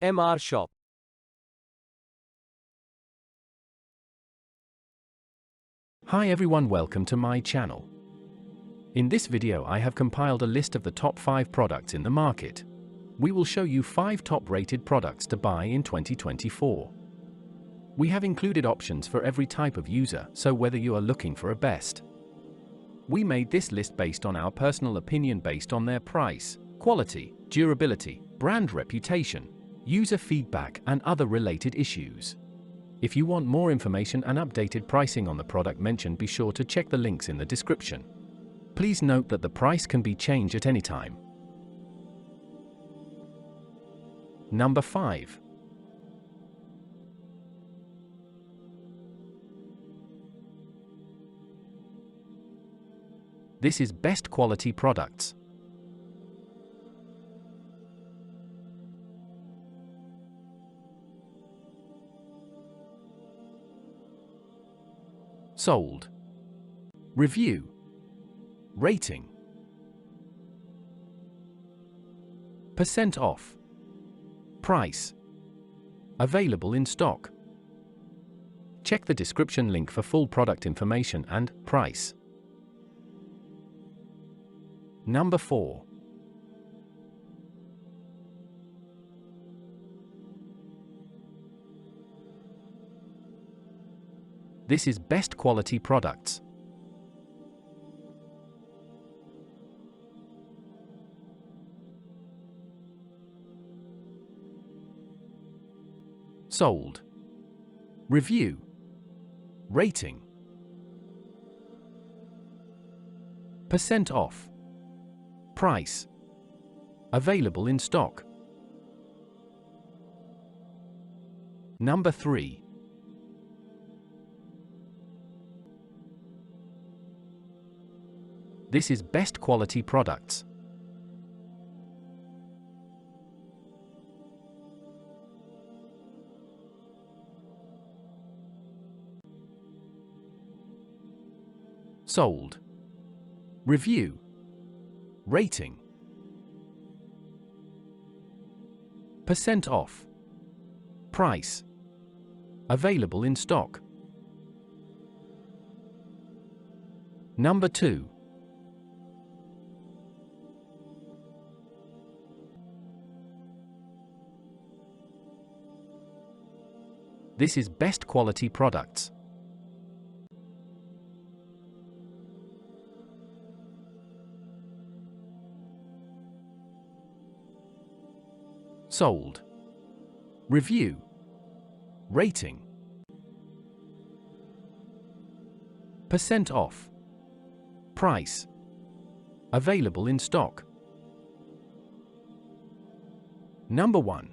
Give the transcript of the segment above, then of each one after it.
MR Shop. Hi everyone, welcome to my channel. In this video I have compiled a list of the top 5 products in the market. We will show you 5 top rated products to buy in 2024. We have included options for every type of user, so whether you are looking for a best. We made this list based on our personal opinion based on their price, quality, durability, brand reputation, user feedback and other related issues. If you want more information and updated pricing on the product mentioned, be sure to check the links in the description. Please note that the price can be changed at any time. Number 5. This is best quality products. Sold. Review. Rating. Percent off. Price. Available in stock. Check the description link for full product information and price. Number 4. This is best quality products. Sold. Review. Rating. Percent off. Price. Available in stock. Number 3. This is best quality products. Sold. Review. Rating. Percent off. Price. Available in stock. Number 2. This is best quality products. Sold. Review. Rating. Percent off. Price. Available in stock. Number 1.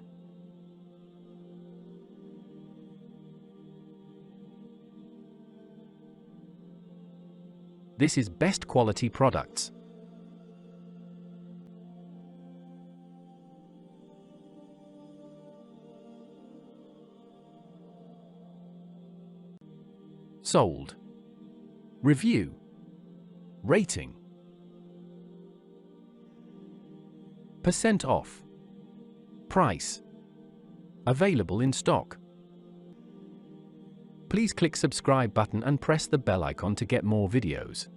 This is best quality products. Sold. Review. Rating. Percent off. Price. Available in stock. Please click subscribe button and press the bell icon to get more videos.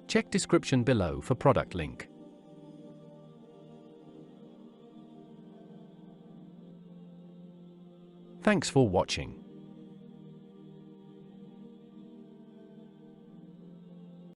Check description below for product link. Thanks for watching.